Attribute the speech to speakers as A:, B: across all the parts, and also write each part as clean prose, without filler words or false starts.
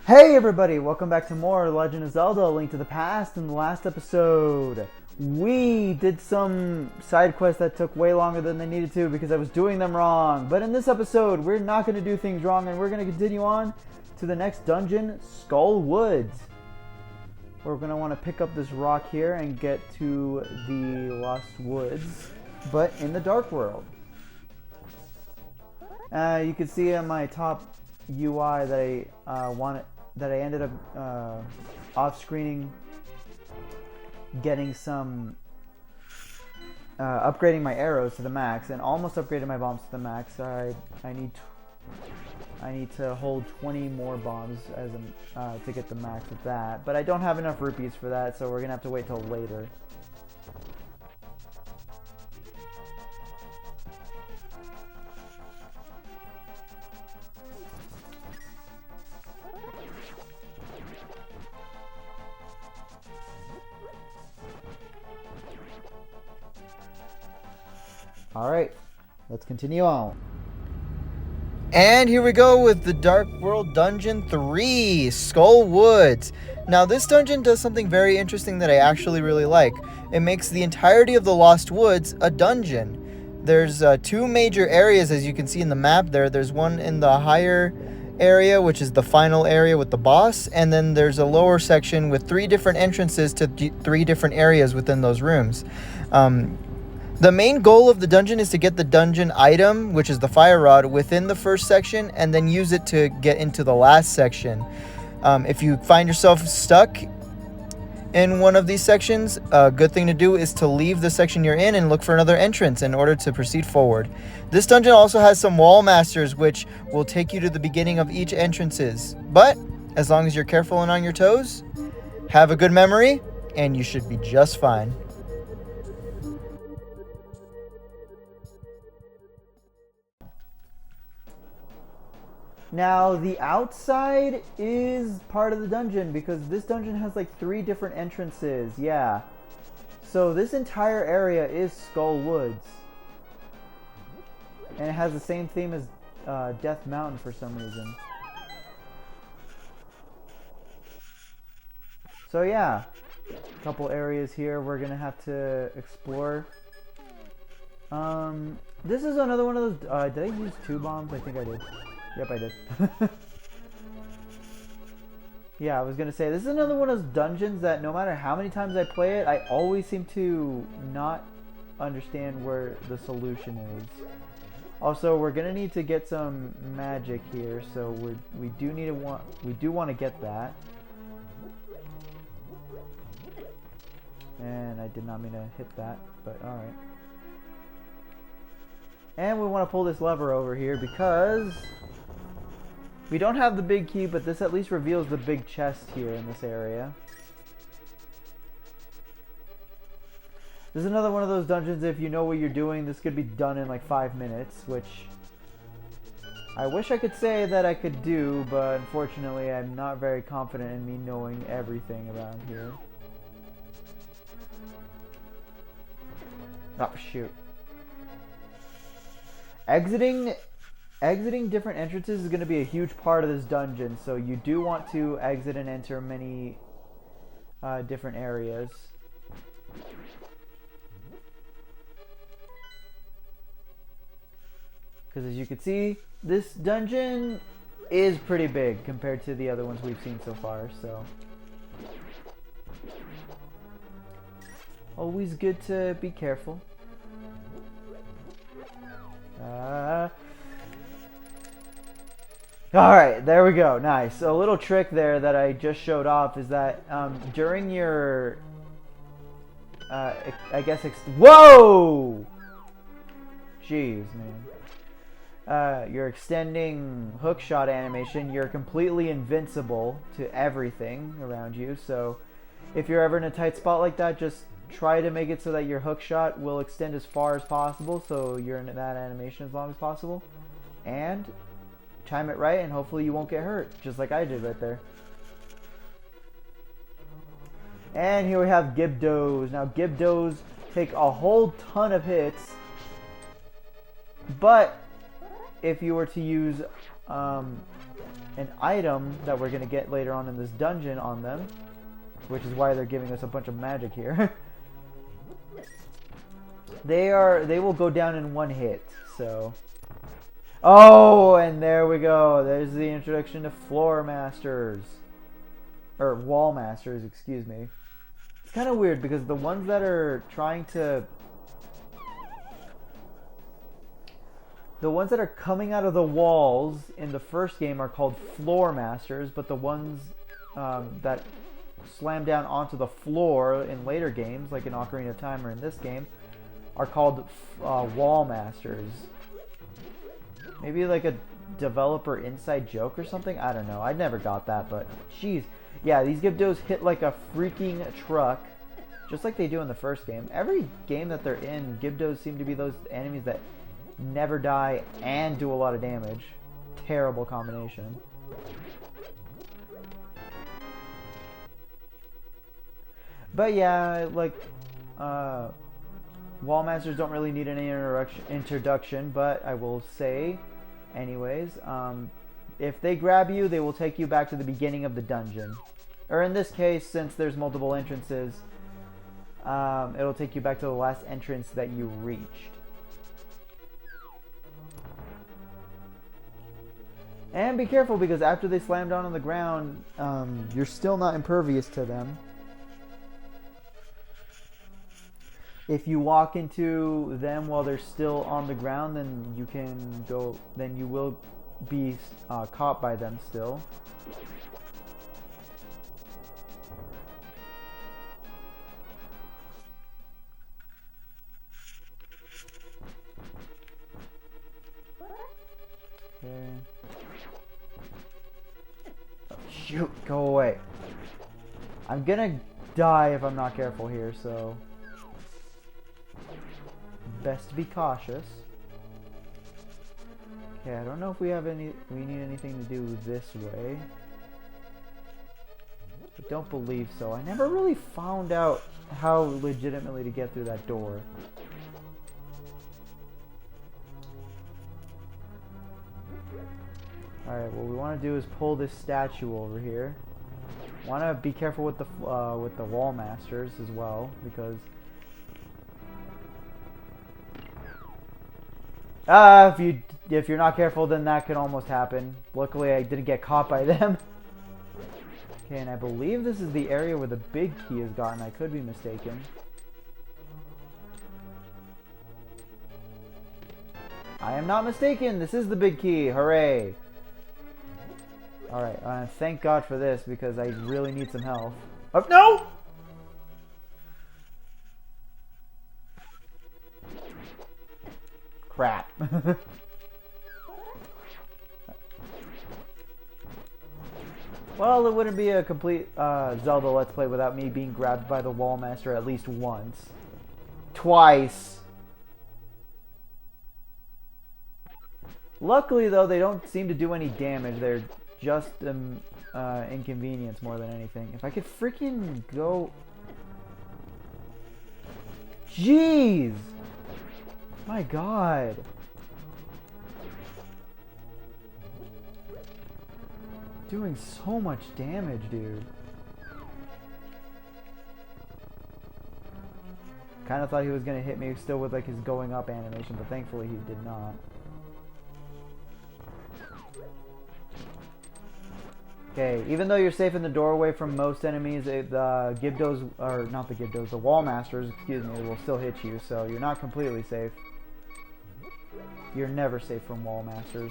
A: Hey everybody, welcome back to more Legend of Zelda: A Link to the Past. In the last episode, we did some side quests that took way longer than they needed to because I was doing them wrong. But in this episode, we're not going to do things wrong and we're going to continue on to the next dungeon, Skull Woods. We're going to want to pick up this rock here and get to the Lost Woods, but in the Dark World. You can see on my top UI that I ended up off-screening getting some upgrading my arrows to the max and almost upgraded my bombs to the max. I need to hold 20 more bombs as to get the max with that, but I don't have enough rupees for that, so we're gonna have to wait till later. Alright, let's continue on. And here we go with the Dark World Dungeon 3, Skull Woods. Now this dungeon does something very interesting that I actually really like. It makes the entirety of the Lost Woods a dungeon. There's two major areas, as you can see in the map there. There's one in the higher area, which is the final area with the boss, and then there's a lower section with three different entrances to three different areas within those rooms. The main goal of the dungeon is to get the dungeon item, which is the fire rod, within the first section and then use it to get into the last section. If you find yourself stuck in one of these sections, a good thing to do is to leave the section you're in and look for another entrance in order to proceed forward. This dungeon also has some wall masters, which will take you to the beginning of each entrances. But as long as you're careful and on your toes, have a good memory, and you should be just fine. Now, the outside is part of the dungeon because this dungeon has like three different entrances, yeah. So this entire area is Skull Woods. And it has the same theme as Death Mountain for some reason. So yeah, a couple areas here we're gonna have to explore. This is another one of those, did I use 2 bombs? I think I did. Yep, I did. Yeah, I was gonna say, this is another one of those dungeons that no matter how many times I play it, I always seem to not understand where the solution is. Also, we're gonna need to get some magic here, so we do want to get that. And I did not mean to hit that, but alright. And we want to pull this lever over here because we don't have the big key, but this at least reveals the big chest here in this area. This is another one of those dungeons, if you know what you're doing, this could be done in like 5 minutes, which I wish I could say that I could do, but unfortunately I'm not very confident in me knowing everything around here. Oh, shoot. Exiting different entrances is going to be a huge part of this dungeon, so you do want to exit and enter many different areas. Because as you can see, this dungeon is pretty big compared to the other ones we've seen so far, so always good to be careful. Alright, there we go. Nice. A little trick there that I just showed off is that during your whoa! Jeez, man. Your extending hookshot animation, you're completely invincible to everything around you, so if you're ever in a tight spot like that, just try to make it so that your hookshot will extend as far as possible, so you're in that animation as long as possible. And time it right, and hopefully you won't get hurt, just like I did right there. And here we have Gibdos. Now Gibdos take a whole ton of hits, but if you were to use an item that we're going to get later on in this dungeon on them, which is why they're giving us a bunch of magic here. They will go down in one hit, so. Oh, and there we go. There's the introduction to floor masters. Or wall masters, excuse me. It's kind of weird because the ones that are trying to... The ones that are coming out of the walls in the first game are called floor masters, but the ones that slam down onto the floor in later games, like in Ocarina of Time or in this game, are called wall masters. Maybe like a developer inside joke or something? I don't know. I never got that, but jeez. Yeah, these Gibdos hit like a freaking truck, just like they do in the first game. Every game that they're in, Gibdos seem to be those enemies that never die and do a lot of damage. Terrible combination. But yeah, like, wall masters don't really need any introduction, but I will say, anyways, if they grab you, they will take you back to the beginning of the dungeon. Or in this case, since there's multiple entrances, it'll take you back to the last entrance that you reached. And be careful, because after they slam down on the ground, you're still not impervious to them. If you walk into them while they're still on the ground, then you can go. Then you will be caught by them still. Okay. Oh, shoot! Go away. I'm gonna die if I'm not careful here, so. Best to be cautious. Okay, I don't know if we need anything to do this way. I don't believe so. I never really found out how legitimately to get through that door. Alright, what we want to do is pull this statue over here. Want to be careful with the wall masters as well, because if you're not careful, then that can almost happen. Luckily, I didn't get caught by them. Okay, and I believe this is the area where the big key is gotten. I could be mistaken. I am not mistaken. This is the big key. Hooray! Alright, thank God for this, because I really need some health. Oh, no! Crap. Well, it wouldn't be a complete Zelda Let's Play without me being grabbed by the Wall Master at least once. Twice. Luckily, though, they don't seem to do any damage. They're just inconvenience more than anything. If I could freaking go... Jeez! My God. Doing so much damage, dude. Kind of thought he was going to hit me still with like his going up animation, but thankfully he did not. Okay, even though you're safe in the doorway from most enemies, the Gibdos, or not the Gibdos, the Wall Masters, excuse me, will still hit you, so you're not completely safe. You're never safe from Wall Masters.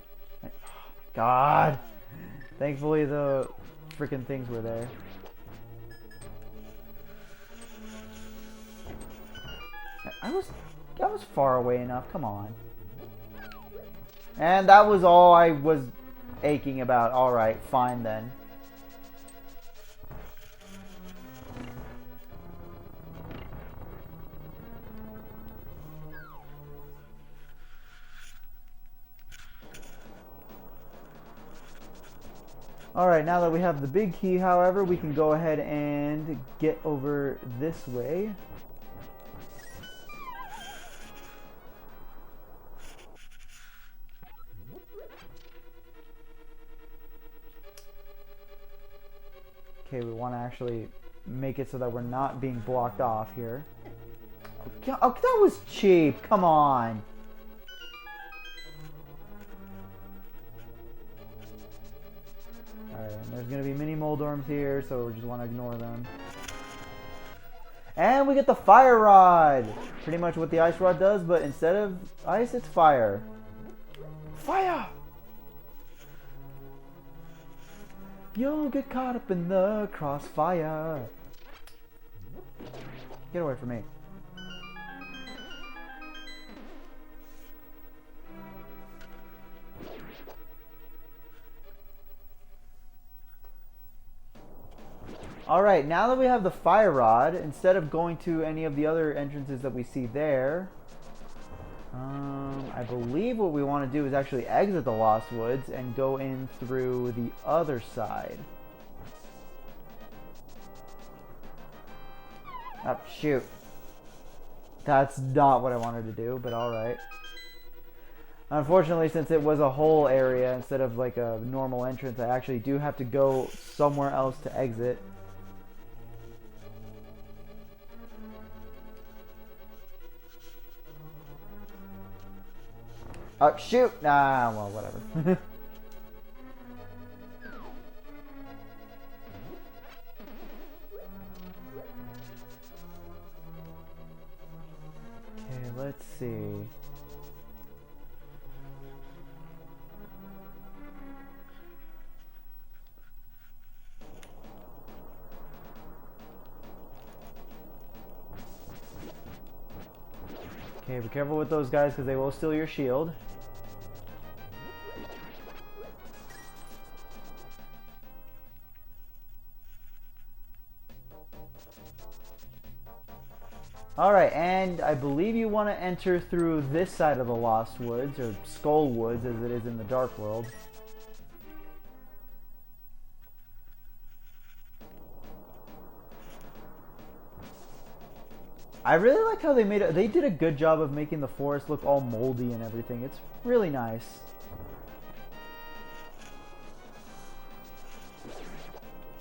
A: Oh my God! Thankfully the freaking things were there. I was far away enough, come on. And that was all I was aching about. Alright, fine then. Alright, now that we have the big key, however, we can go ahead and get over this way. Okay, we want to actually make it so that we're not being blocked off here. Oh, that was cheap. Come on. Alright, and there's going to be mini Moldorms here, so we just want to ignore them. And we get the Fire Rod! Pretty much what the Ice Rod does, but instead of ice, it's fire. Fire! You'll get caught up in the crossfire. Get away from me. Alright, now that we have the Fire Rod, instead of going to any of the other entrances that we see there, I believe what we want to do is actually exit the Lost Woods and go in through the other side. Oh, shoot. That's not what I wanted to do, but alright. Unfortunately, since it was a whole area instead of like a normal entrance, I actually do have to go somewhere else to exit. Oh, shoot! Ah, well, whatever. Okay, let's see. Okay, be careful with those guys because they will steal your shield. Alright, and I believe you want to enter through this side of the Lost Woods, or Skull Woods as it is in the Dark World. I really like how they made it. They did a good job of making the forest look all moldy and everything. It's really nice.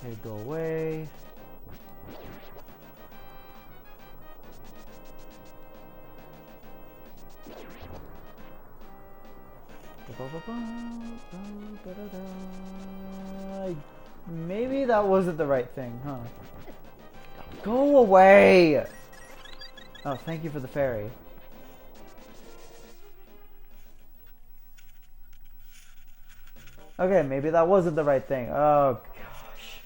A: Okay, go away. Maybe that wasn't the right thing, huh? Go away! Oh, thank you for the fairy. Okay, maybe that wasn't the right thing. Oh, gosh.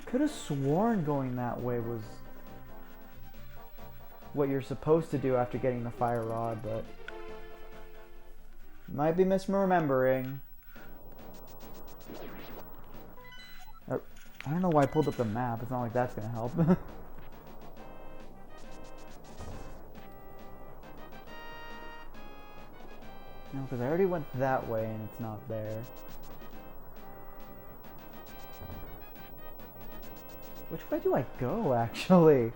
A: Could have sworn going that way was what you're supposed to do after getting the Fire Rod, but might be misremembering. I don't know why I pulled up the map. It's not like that's gonna help. No, because I already went that way and it's not there. Which way do I go, actually?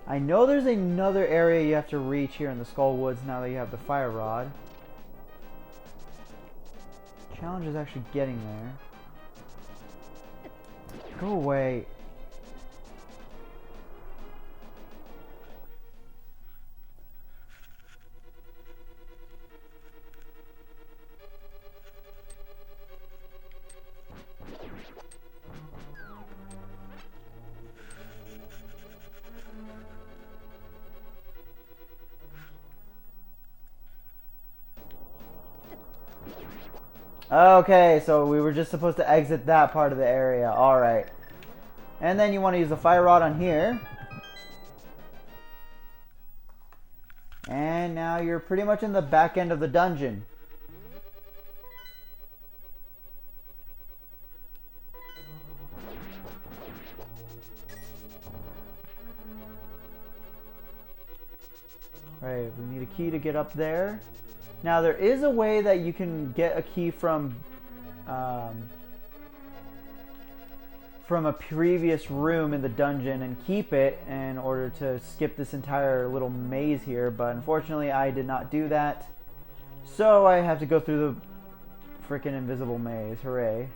A: I know there's another area you have to reach here in the Skull Woods now that you have the Fire Rod. Challenge is actually getting there. Go away. Okay, so we were just supposed to exit that part of the area. Alright. And then you want to use the Fire Rod on here. And now you're pretty much in the back end of the dungeon. Right, we need a key to get up there. Now there is a way that you can get a key from from a previous room in the dungeon and keep it in order to skip this entire little maze here, but unfortunately I did not do that. So I have to go through the freaking invisible maze. Hooray.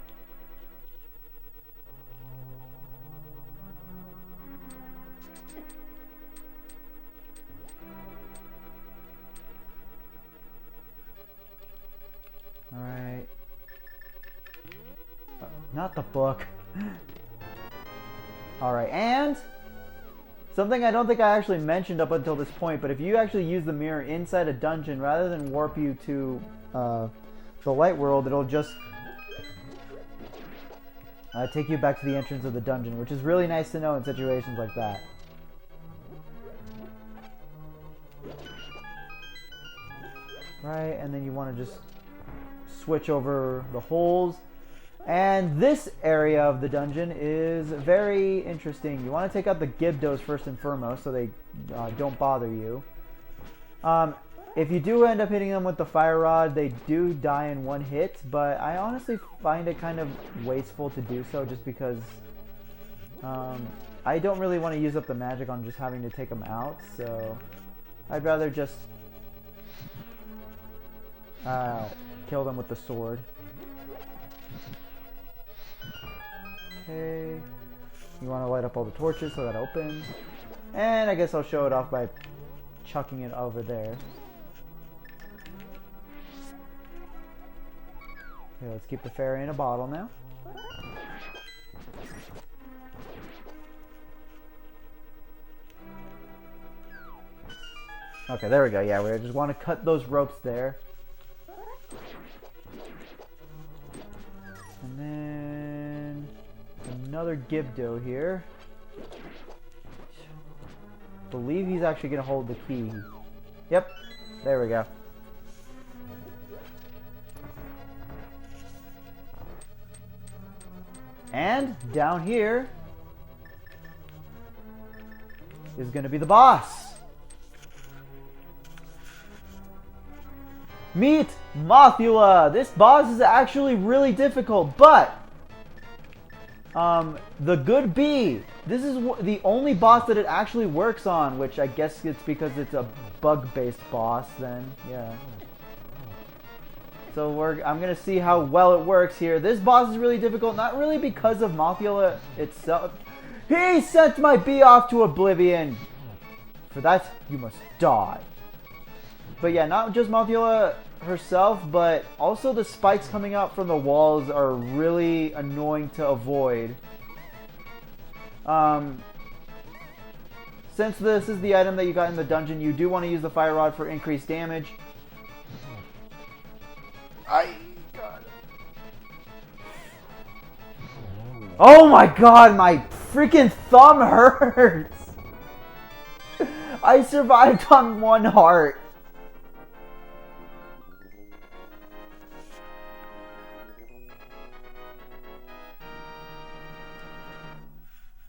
A: Alright. Not the book. Alright, and something I don't think I actually mentioned up until this point, but if you actually use the mirror inside a dungeon, rather than warp you to the light world, it'll just take you back to the entrance of the dungeon, which is really nice to know in situations like that. Right, and then you want to just switch over the holes. And this area of the dungeon is very interesting. You want to take out the Gibdos first and foremost so they don't bother you. If you do end up hitting them with the fire rod, they do die in one hit, but I honestly find it kind of wasteful to do so just because I don't really want to use up the magic on just having to take them out, so I'd rather just kill them with the sword. Okay, you want to light up all the torches so that opens. And I guess I'll show it off by chucking it over there. Okay, let's keep the fairy in a bottle now. Okay, there we go. Yeah, we just want to cut those ropes there. And then another Gibdo here. Believe he's actually going to hold the key. Yep, there we go. And down here is going to be the boss. Meet Mothula! This boss is actually really difficult, but the good bee, this is the only boss that it actually works on, which I guess it's because it's a bug-based boss then, yeah. So I'm going to see how well it works here. This boss is really difficult, not really because of Mothula itself. He sent my bee off to oblivion! For that, you must die. But yeah, not just Mothula herself, but also the spikes coming out from the walls are really annoying to avoid. Since this is the item that you got in the dungeon, you do want to use the fire rod for increased damage. Oh my god, my freaking thumb hurts! I survived on one heart.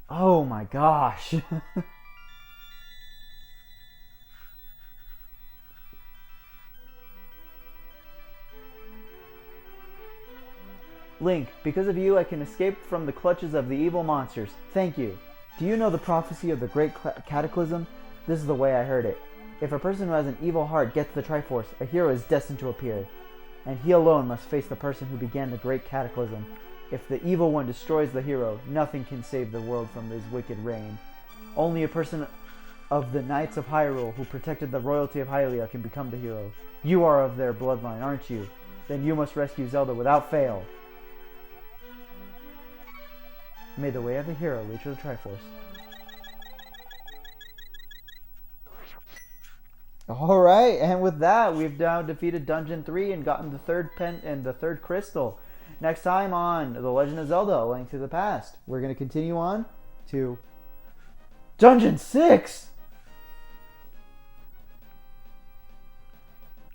A: Oh my gosh. Link, because of you I can escape from the clutches of the evil monsters. Thank you. Do you know the prophecy of the Great Cataclysm? This is the way I heard it. If a person who has an evil heart gets the Triforce, a hero is destined to appear. And he alone must face the person who began the Great Cataclysm. If the evil one destroys the hero, nothing can save the world from his wicked reign. Only a person of the Knights of Hyrule who protected the royalty of Hylia can become the hero. You are of their bloodline, aren't you? Then you must rescue Zelda without fail. May the way of the hero lead to the Triforce. Alright, and with that, we've now defeated Dungeon 3 and gotten the third pen and the third crystal. Next time on The Legend of Zelda: A Link to the Past, we're going to continue on to Dungeon 6!